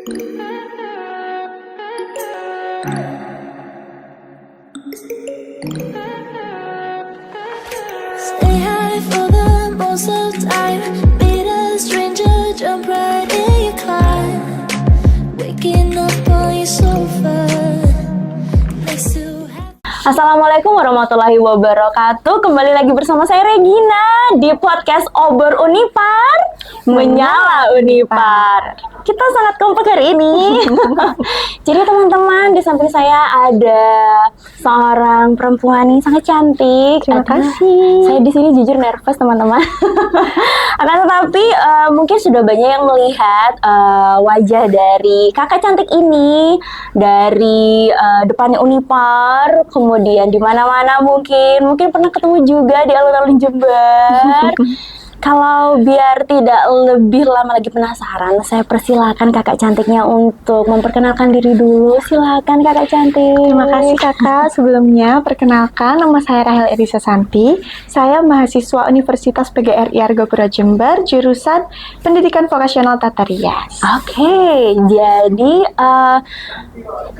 Stay high for the most of time. Meet a stranger, jump right in your climb. Waking up on your sofa next to Assalamualaikum warahmatullahi wabarakatuh. Kembali lagi bersama saya Regina di podcast Obor Unipar Menyala Unipar. Kita sangat kompak hari ini. Jadi teman-teman, di samping saya ada seorang perempuan yang sangat cantik. Terima kasih. Saya di sini jujur nervous teman-teman. Akan tetapi mungkin sudah banyak yang melihat wajah dari kakak cantik ini dari depannya Unipar, kemudian di mana-mana mungkin pernah ketemu juga di alun-alun Jember. Kalau biar tidak lebih lama lagi penasaran, saya persilakan kakak cantiknya untuk memperkenalkan diri dulu. Silakan kakak cantik. Terima kasih kakak. Sebelumnya perkenalkan, nama saya Rahel Irisa Santi. Saya mahasiswa Universitas PGRI Argapura Jember, jurusan Pendidikan Vokasional Tata Rias. Oke, jadi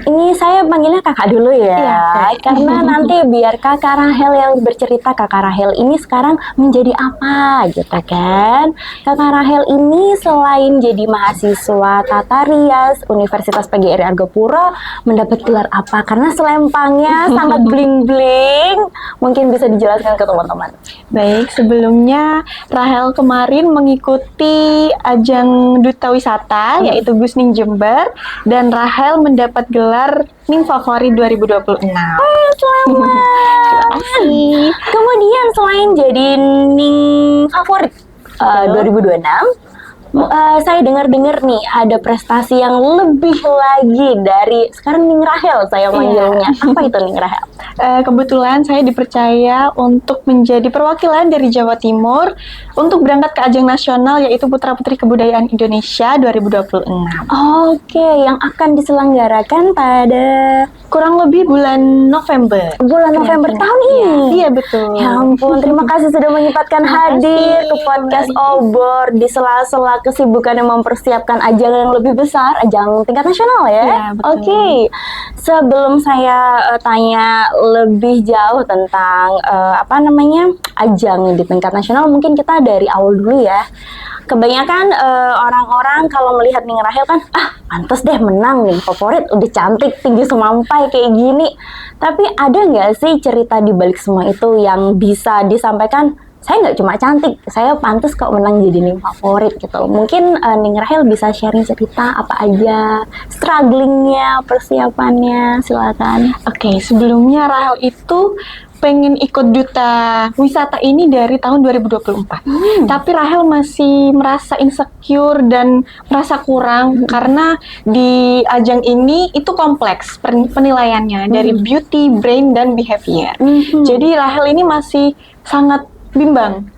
ini saya panggilnya kakak dulu ya, Iya. karena nanti biar kakak Rahel yang bercerita. Kakak Rahel ini sekarang menjadi apa gitu kan? Kakak Rahel ini selain jadi mahasiswa Tata Rias Universitas PGRI Argapura, mendapat gelar apa? Karena selempangnya sangat bling-bling. Mungkin bisa dijelaskan ke teman-teman. Baik, sebelumnya Rahel kemarin mengikuti ajang Duta Wisata, yaitu Gusning Jember, dan Rahel mendapat gelar Ning Favorit 2026. Selamat. Terima kasih. Kemudian selain jadi Ning Favorit 2026, saya dengar-dengar nih ada prestasi yang lebih lagi dari sekarang Ning Rahel saya manggilnya. Apa itu Ning Rahel? Kebetulan saya dipercaya untuk menjadi perwakilan dari Jawa Timur untuk berangkat ke ajang nasional, yaitu Putra Putri Kebudayaan Indonesia 2026. Oke, yang akan diselenggarakan pada Kurang lebih bulan November. bulan November tahun ini. Iya, betul. Ya ampun, terima kasih sudah menyempatkan hadir ke podcast Obor di sela-sela kesibukan yang mempersiapkan ajang yang lebih besar, ajang tingkat nasional ya. Iya, betul. Oke, sebelum saya tanya lebih jauh tentang ajang di tingkat nasional, mungkin kita dari awal dulu ya. Kebanyakan orang-orang kalau melihat Ning Rahel kan, pantes deh menang nih, favorit, udah cantik, tinggi semampai kayak gini. Tapi ada nggak sih cerita di balik semua itu yang bisa disampaikan? Saya nggak cuma cantik, saya pantas kok menang jadi Ning Favorit gitu. Mungkin Ning Rahel bisa sharing cerita apa aja, strugglingnya, persiapannya, silakan. Oke, sebelumnya Rahel itu pengen ikut Duta Wisata ini dari tahun 2024. Tapi Rahel masih merasa insecure dan merasa kurang karena di ajang ini itu kompleks penilaiannya dari beauty, brain, dan behavior. Jadi Rahel ini masih sangat bimbang.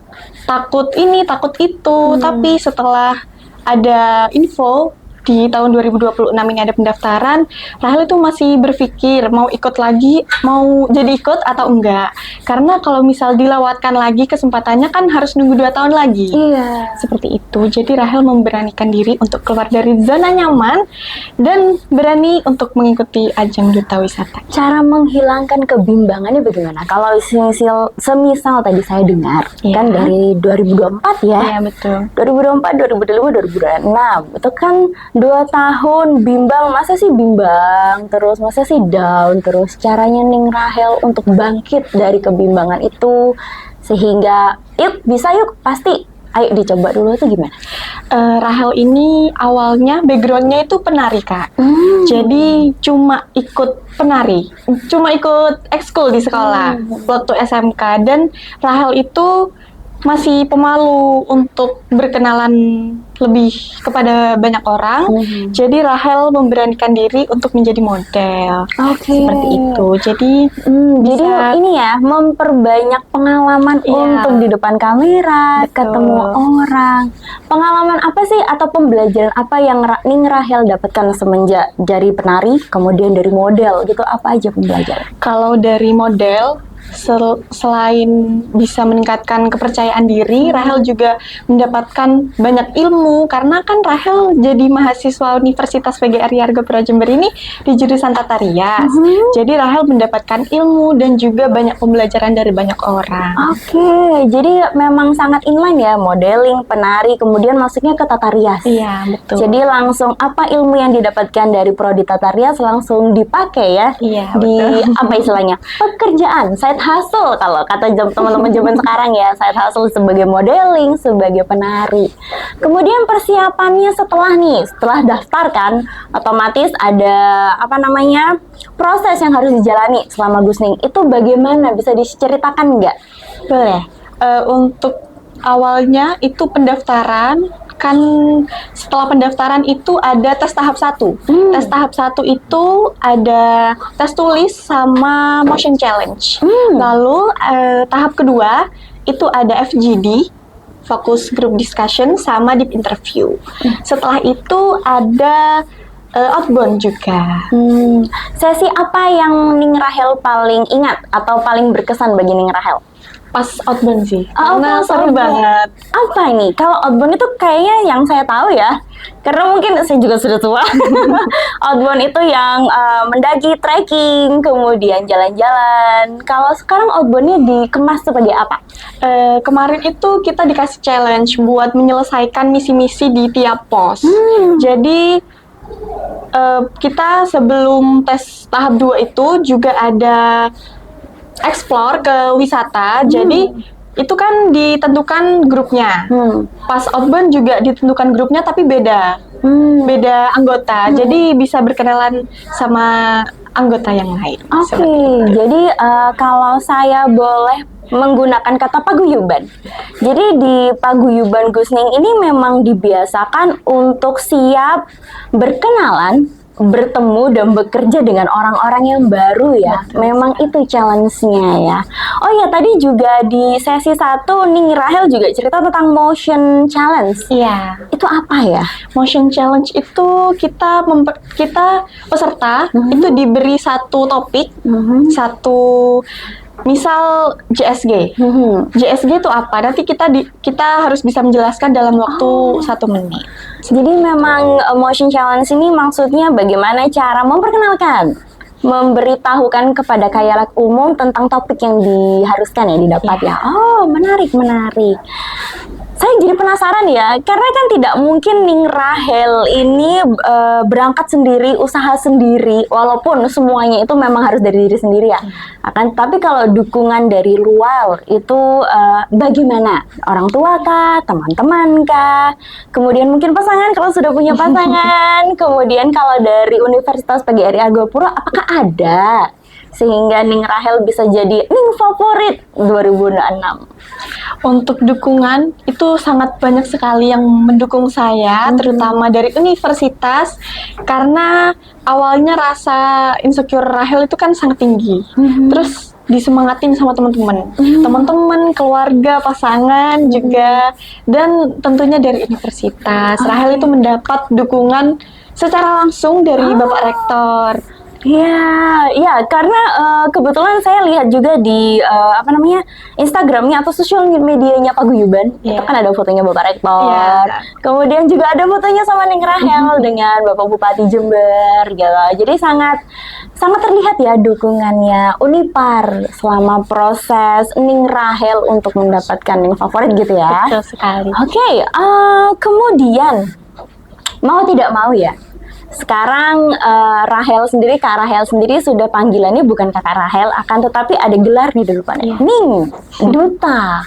Takut ini, takut itu. Tapi setelah ada info di tahun 2026 ini ada pendaftaran, Rahel itu masih berpikir mau ikut lagi, mau jadi ikut atau enggak. Karena kalau misal dilewatkan lagi kesempatannya kan harus nunggu 2 tahun lagi. Iya. Seperti itu. Jadi Rahel memberanikan diri untuk keluar dari zona nyaman dan berani untuk mengikuti ajang Duta Wisata. Cara menghilangkan kebimbangannya bagaimana? Kalau semisal tadi saya dengar, Iya. kan dari 2024 ya? Iya, betul. 2024, 2025, 2026 itu kan 2 tahun bimbang. Masa sih bimbang terus, masa sih down terus? Caranya Ning Rahel untuk bangkit dari kebimbangan itu sehingga yuk bisa yuk pasti ayo dicoba dulu itu gimana? Rahel ini awalnya backgroundnya itu penari, Kak. Jadi cuma ikut penari, cuma ikut ekskul di sekolah waktu SMK, dan Rahel itu masih pemalu untuk berkenalan lebih kepada banyak orang. Jadi Rahel memberanikan diri untuk menjadi model. Seperti itu. Jadi Jadi ini ya, memperbanyak pengalaman untuk di depan kamera, ketemu orang. Pengalaman apa sih atau pembelajaran apa yang Ning Rahel dapatkan semenjak dari penari, kemudian dari model gitu, apa aja pembelajaran? kalau dari model, Selain bisa meningkatkan kepercayaan diri, Rahel juga mendapatkan banyak ilmu karena kan Rahel jadi mahasiswa Universitas PGRI Argapura Jember ini di jurusan Tata Rias. Jadi Rahel mendapatkan ilmu dan juga banyak pembelajaran dari banyak orang. Oke, jadi memang sangat inline ya, modeling, penari, kemudian masuknya ke Tata Rias. Iya, betul. Jadi langsung apa ilmu yang didapatkan dari prodi Tata Rias langsung dipakai ya Iya, di betul. apa istilahnya, pekerjaan, side hustle kalau kata teman-teman zaman sekarang ya, side hustle sebagai modeling, sebagai penari. Kemudian persiapannya setelah daftar kan, otomatis ada apa namanya, proses yang harus dijalani selama Gusning. Itu bagaimana, bisa diceritakan nggak? Boleh. Untuk awalnya itu pendaftaran, kan setelah pendaftaran itu ada tes tahap 1. Tes tahap 1 itu ada tes tulis sama motion challenge. Lalu tahap kedua itu ada FGD, focus group discussion, sama deep interview. Setelah itu ada outbound juga. Sesi apa yang Ning Rahel paling ingat atau paling berkesan bagi Ning Rahel? Pas outbound sih, Oh, karena pas seru outbound. banget. Apa ini? Kalau outbound itu kayaknya yang saya tahu ya, karena mungkin saya juga sudah tua. Outbound itu yang mendaki, trekking, kemudian jalan-jalan. Kalau sekarang outboundnya dikemas sebagai apa? Kemarin itu kita dikasih challenge buat menyelesaikan misi-misi di tiap pos. Jadi kita sebelum tes tahap 2 itu juga ada explore ke wisata. Jadi itu kan ditentukan grupnya. Pas outbound juga ditentukan grupnya tapi beda. Beda anggota. Jadi bisa berkenalan sama anggota yang lain. Oke, jadi kalau saya boleh menggunakan kata paguyuban. Jadi di paguyuban Gusning ini memang dibiasakan untuk siap berkenalan, bertemu dan bekerja dengan orang-orang yang baru ya. Betul. Memang itu challenge-nya ya. Oh ya, tadi juga di sesi 1 Ning Rahel juga cerita tentang motion challenge. Iya. Itu apa ya? Motion challenge itu kita peserta itu diberi satu topik, satu misal JSG. JSG itu apa? Nanti kita harus bisa menjelaskan dalam waktu 1 menit. Jadi memang motion challenge ini maksudnya bagaimana cara memperkenalkan, memberitahukan kepada khalayak umum tentang topik yang diharuskan ya didapat ya. Oh, menarik. Saya jadi penasaran ya, karena kan tidak mungkin Ning Rahel ini berangkat sendiri, usaha sendiri, walaupun semuanya itu memang harus dari diri sendiri ya. Tapi kalau dukungan dari luar itu bagaimana? Orang tua kah? Teman-teman kah? Kemudian mungkin pasangan kalau sudah punya pasangan. Kemudian kalau dari Universitas PGRI Argapura, apakah ada? Sehingga Ning Rahel bisa jadi Ning favorit 2006. Untuk dukungan itu sangat banyak sekali yang mendukung saya, terutama dari universitas, karena awalnya rasa insecure Rahel itu kan sangat tinggi. Terus disemangatin sama teman-teman, keluarga, pasangan juga, dan tentunya dari universitas. Rahel itu mendapat dukungan secara langsung dari Bapak Rektor. Iya, karena kebetulan saya lihat juga di Instagramnya atau sosial medianya Paguyuban. Itu kan ada fotonya Bapak Rektor. Kemudian juga ada fotonya sama Ning Rahel dengan Bapak Bupati Jember gitu. Jadi sangat terlihat ya dukungannya Unipar selama proses Ning Rahel untuk mendapatkan Ning favorit gitu ya. Betul sekali. Oke, kemudian mau tidak mau ya, sekarang Kak Rahel sendiri sudah panggilannya bukan Kakak Rahel, akan tetapi ada gelar di depannya. Ning, Duta.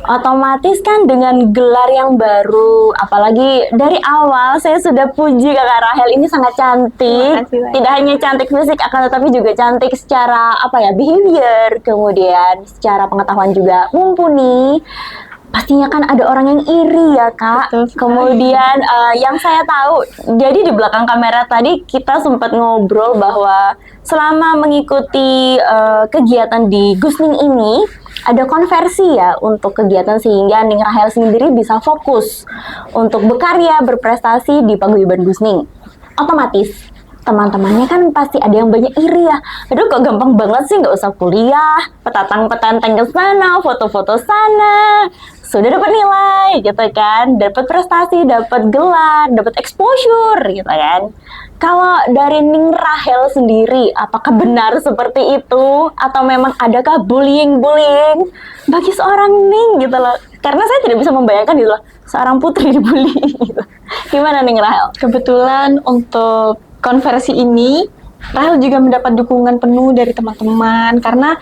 Otomatis kan dengan gelar yang baru, apalagi dari awal saya sudah puji Kakak Rahel ini sangat cantik. Tidak hanya cantik fisik, akan tetapi juga cantik secara behavior, kemudian secara pengetahuan juga mumpuni. Pastinya kan ada orang yang iri ya Kak. Kemudian yang saya tahu, jadi di belakang kamera tadi kita sempat ngobrol bahwa selama mengikuti kegiatan di Gusning ini ada konversi ya untuk kegiatan sehingga Ning Rahel sendiri bisa fokus untuk berkarya, berprestasi di Paguyuban Gusning. Otomatis teman-temannya kan pasti ada yang banyak iri ya. Aduh kok gampang banget sih, nggak usah kuliah, petatang-petantang ke sana, foto-foto sana, sudah dapat nilai gitu kan, dapat prestasi, dapat gelar, dapat exposure gitu kan. Kalau dari Ning Rahel sendiri, apakah benar seperti itu atau memang adakah bullying bagi seorang Ning gitu loh? Karena saya tidak bisa membayangkan gitu loh, seorang putri dibully gitu. Gimana Ning Rahel? Kebetulan untuk konversi ini, Rahel juga mendapat dukungan penuh dari teman-teman karena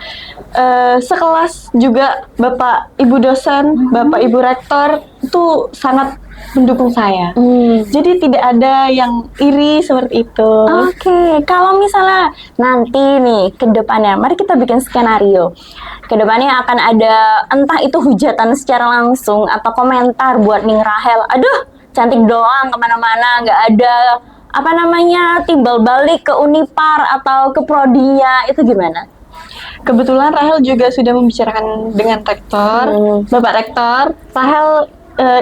sekelas juga Bapak Ibu dosen, Bapak Ibu rektor itu sangat mendukung saya. Jadi tidak ada yang iri seperti itu. Oke, kalau misalnya nanti nih ke depannya, mari kita bikin skenario. Ke depannya akan ada entah itu hujatan secara langsung atau komentar buat Ning Rahel. Aduh, cantik doang kemana-mana, nggak ada apa namanya timbal balik ke Unipar atau ke prodinya, itu gimana? Kebetulan Rahel juga sudah membicarakan dengan rektor, Bapak Rektor. Rahel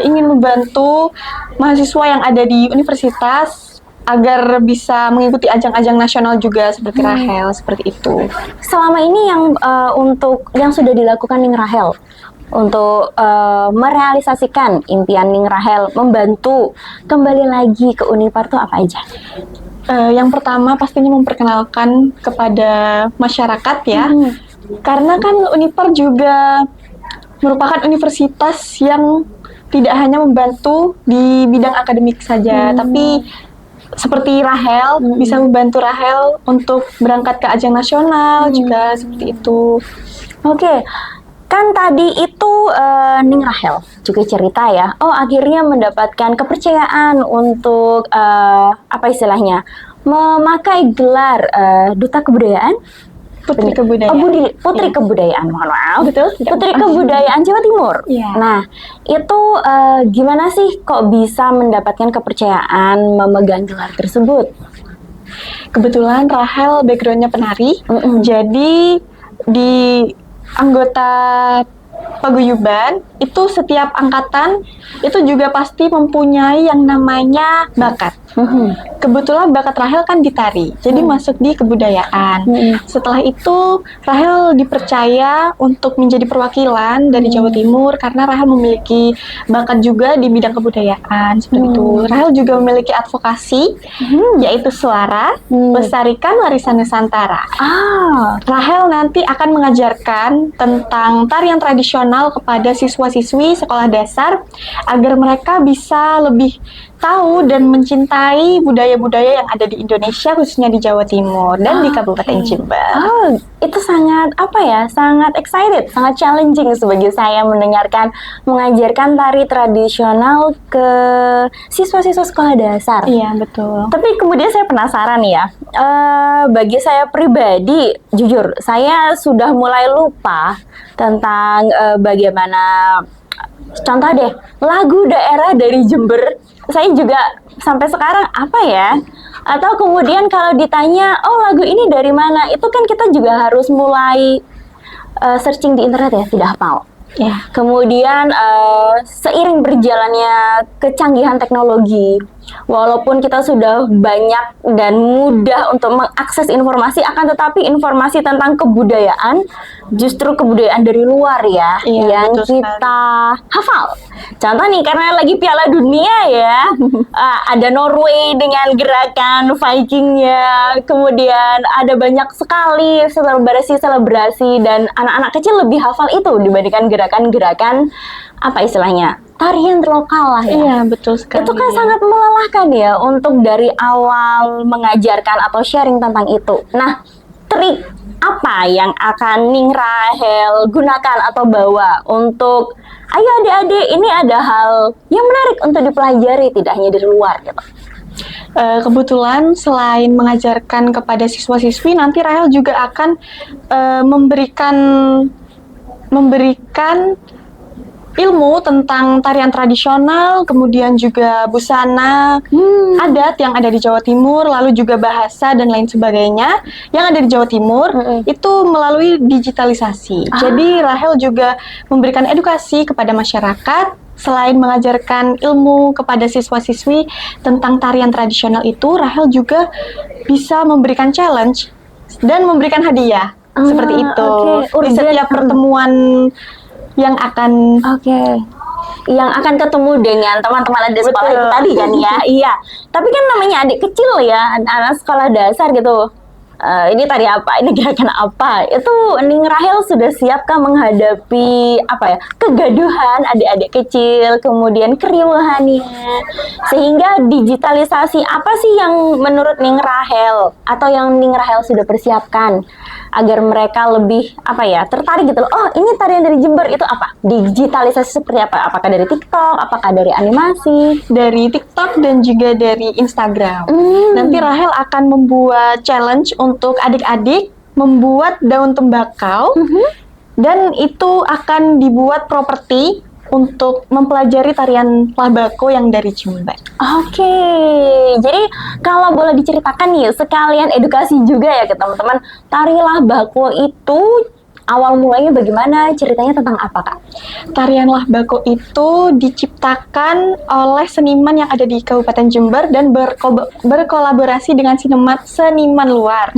ingin membantu mahasiswa yang ada di universitas agar bisa mengikuti ajang-ajang nasional juga seperti Rahel, seperti itu. Selama ini yang untuk yang sudah dilakukan Ning Rahel untuk merealisasikan impian Ning Rahel membantu kembali lagi ke Unipar tuh apa aja? Yang pertama pastinya memperkenalkan kepada masyarakat ya, karena kan Unipar juga merupakan universitas yang tidak hanya membantu di bidang akademik saja, tapi seperti Rahel bisa membantu Rahel untuk berangkat ke ajang nasional juga seperti itu. Oke. Kan tadi itu Ning Rahel juga cerita ya, oh akhirnya mendapatkan kepercayaan untuk apa istilahnya, memakai gelar Duta Kebudayaan, Putri Kebudayaan. Putri Kebudayaan, mohon maaf. Betul. Putri Kebudayaan Jawa Timur. Iya. Nah, itu gimana sih kok bisa mendapatkan kepercayaan memegang gelar tersebut? Kebetulan Rahel backgroundnya penari, jadi di anggota paguyuban itu setiap angkatan itu juga pasti mempunyai yang namanya bakat. Kebetulan bakat Rahel kan di tari, jadi masuk di kebudayaan. Setelah itu Rahel dipercaya untuk menjadi perwakilan dari Jawa Timur karena Rahel memiliki bakat juga di bidang kebudayaan seperti itu. Rahel juga memiliki advokasi, yaitu suara Lestarikan Warisan Nusantara. Rahel nanti akan mengajarkan tentang tarian tradisional kepada siswa-siswi sekolah dasar agar mereka bisa lebih tahu dan mencintai budaya-budaya yang ada di Indonesia, khususnya di Jawa Timur dan di Kabupaten Jember. Oh, itu sangat apa ya? Sangat excited, sangat challenging sebagai saya mengajarkan tari tradisional ke siswa-siswa sekolah dasar. Iya, betul. Tapi kemudian saya penasaran ya, bagi saya pribadi, jujur, saya sudah mulai lupa tentang bagaimana, contoh deh, lagu daerah dari Jember. Saya juga sampai sekarang apa ya? Atau kemudian kalau ditanya, oh lagu ini dari mana? Itu kan kita juga harus mulai searching di internet ya, tidak hafal. Ya. Kemudian seiring berjalannya kecanggihan teknologi, walaupun kita sudah banyak dan mudah untuk mengakses informasi, akan tetapi informasi tentang kebudayaan justru kebudayaan dari luar ya, yang kita hafal. Contoh nih, karena lagi Piala Dunia ya, ada Norway dengan gerakan Vikingnya, kemudian ada banyak sekali selebrasi dan anak-anak kecil lebih hafal itu dibandingkan gerakan-gerakan apa istilahnya, tarian lokal lah ya. Iya, betul sekali. Itu kan sangat melelahkan ya untuk dari awal mengajarkan atau sharing tentang itu. Nah, trik apa yang akan Ning Rahel gunakan atau bawa untuk, ayo adik-adik, ini ada hal yang menarik untuk dipelajari, tidak hanya dari luar gitu. Kebetulan selain mengajarkan kepada siswa-siswi, nanti Rahel juga akan memberikan ilmu tentang tarian tradisional, kemudian juga busana adat yang ada di Jawa Timur, lalu juga bahasa dan lain sebagainya yang ada di Jawa Timur itu melalui digitalisasi. Jadi Rahel juga memberikan edukasi kepada masyarakat selain mengajarkan ilmu kepada siswa-siswi tentang tarian tradisional itu, Rahel juga bisa memberikan challenge dan memberikan hadiah. Seperti itu. Oke. Di setiap pertemuan yang akan Yang akan ketemu dengan teman-teman adik sekolah Betul. itu tadi kan ya. Iya. Tapi kan namanya adik kecil ya, anak sekolah dasar gitu. Ini tadi apa? Ini gerakan apa? Itu Ning Rahel sudah siapkah menghadapi apa ya? Kegaduhan adik-adik kecil, kemudian keriuhannya. Sehingga digitalisasi apa sih yang menurut Ning Rahel atau yang Ning Rahel sudah persiapkan agar mereka lebih apa ya? Tertarik gitu loh. Oh, ini tarian dari Jember itu apa? Digitalisasi seperti apa? Apakah dari TikTok? Apakah dari animasi? dari TikTok dan juga dari Instagram. Nanti Rahel akan membuat challenge untuk adik-adik membuat daun tembakau dan itu akan dibuat properti untuk mempelajari tarian labako yang dari Jember. Oke, jadi kalau boleh diceritakan nih, sekalian edukasi juga ya ke teman-teman, tari labako itu awal mulanya bagaimana? Ceritanya tentang apa, Kak? Tarian labako itu diciptakan oleh seniman yang ada di Kabupaten Jember dan berkolaborasi dengan seniman luar.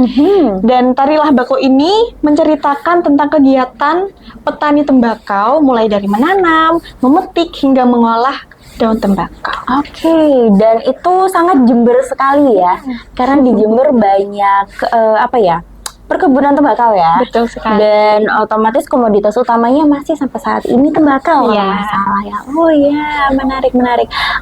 Dan tari labako ini menceritakan tentang kegiatan petani tembakau mulai dari menanam, memetik hingga mengolah daun tembakau. Oke, dan itu sangat Jember sekali ya, karena di Jember banyak apa ya? Perkebunan tembakau ya. Betul sekali. Dan otomatis komoditas utamanya masih sampai saat ini tembakau. Iya. Kalau nggak salah ya. Oh iya, menarik.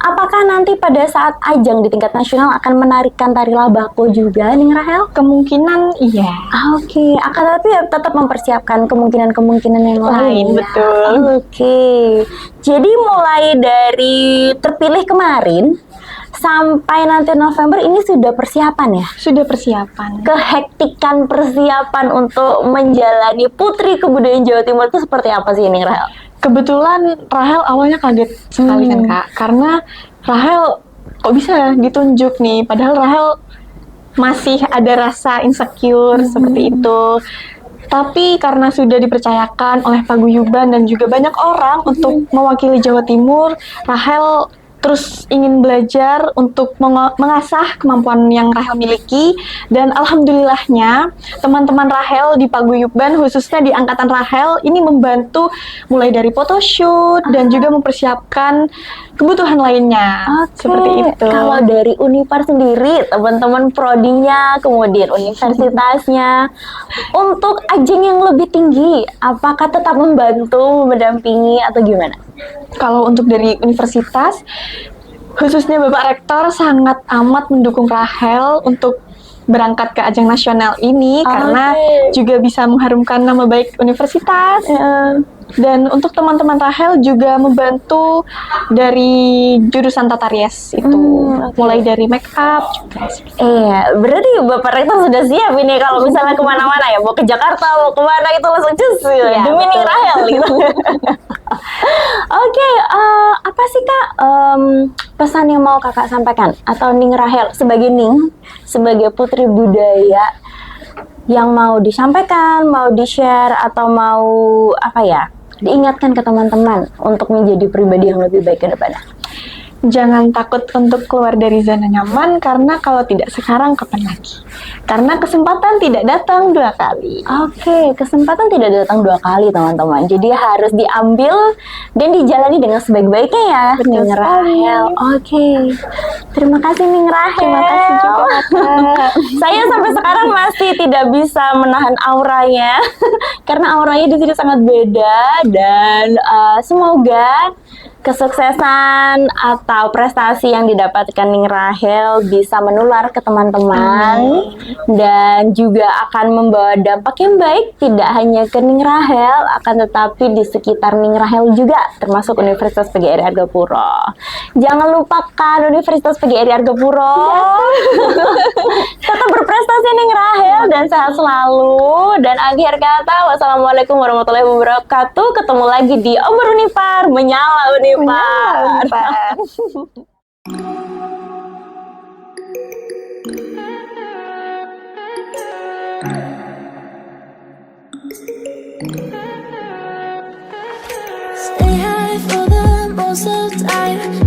Apakah nanti pada saat ajang di tingkat nasional akan menarikkan tari labako juga, Ning Rahel? Kemungkinan iya. Oke, akan tapi ya tetap mempersiapkan kemungkinan-kemungkinan yang lain. Ya. Betul. Oke, jadi mulai dari terpilih kemarin sampai nanti November ini sudah persiapan ya? Sudah persiapan. Kehektikan persiapan untuk menjalani Putri Kebudayaan Jawa Timur itu seperti apa sih ini, Rahel? Kebetulan Rahel awalnya kaget sekali kan Kak, karena Rahel kok bisa ditunjuk nih, padahal Rahel masih ada rasa insecure seperti itu. Tapi karena sudah dipercayakan oleh paguyuban dan juga banyak orang untuk mewakili Jawa Timur, Rahel terus ingin belajar untuk mengasah kemampuan yang Rahel miliki, dan alhamdulillahnya teman-teman Rahel di paguyuban khususnya di angkatan Rahel ini membantu mulai dari photoshoot dan juga mempersiapkan kebutuhan lainnya. Seperti itu. Kalau dari Unipar sendiri, teman-teman prodinya, kemudian universitasnya, untuk ajang yang lebih tinggi, apakah tetap membantu, mendampingi atau gimana? Kalau untuk dari universitas, khususnya Bapak Rektor sangat amat mendukung Rahel untuk berangkat ke ajang nasional ini karena juga bisa mengharumkan nama baik universitas. Dan untuk teman-teman Rahel juga membantu dari jurusan tata rias itu, mulai dari make up juga. Berarti Bapak Rektor sudah siap ini kalau misalnya kemana-mana ya, mau ke Jakarta, mau kemana itu langsung cus ya, demi Ning Rahel gitu. Oke, apa sih Kak pesan yang mau Kakak sampaikan atau Ning Rahel sebagai sebagai putri budaya yang mau disampaikan, mau di-share atau mau apa ya, diingatkan ke teman-teman untuk menjadi pribadi yang lebih baik ke depannya? Jangan takut untuk keluar dari zona nyaman, karena kalau tidak sekarang kapan lagi? Karena kesempatan tidak datang dua kali. Oke, kesempatan tidak datang dua kali teman-teman. Jadi harus diambil dan dijalani dengan sebaik-baiknya ya, Ning Rahel. Oke, terima kasih Ning Rahel. Terima kasih juga Kakak. Saya sampai sekarang masih tidak bisa menahan auranya karena auranya di sini sangat beda, dan semoga kesuksesan atau prestasi yang didapatkan Ning Rahel bisa menular ke teman-teman dan juga akan membawa dampak yang baik tidak hanya ke Ning Rahel, akan tetapi di sekitar Ning Rahel juga, termasuk Universitas PGRI Argapuro. Jangan lupakan Universitas PGRI Argapuro. Tetap berprestasi Ning Rahel dan sehat selalu. Dan akhir kata, wassalamualaikum warahmatullahi wabarakatuh. Ketemu lagi di Obor Unipar, menyala Unipar. Stay high for the most. most of the time.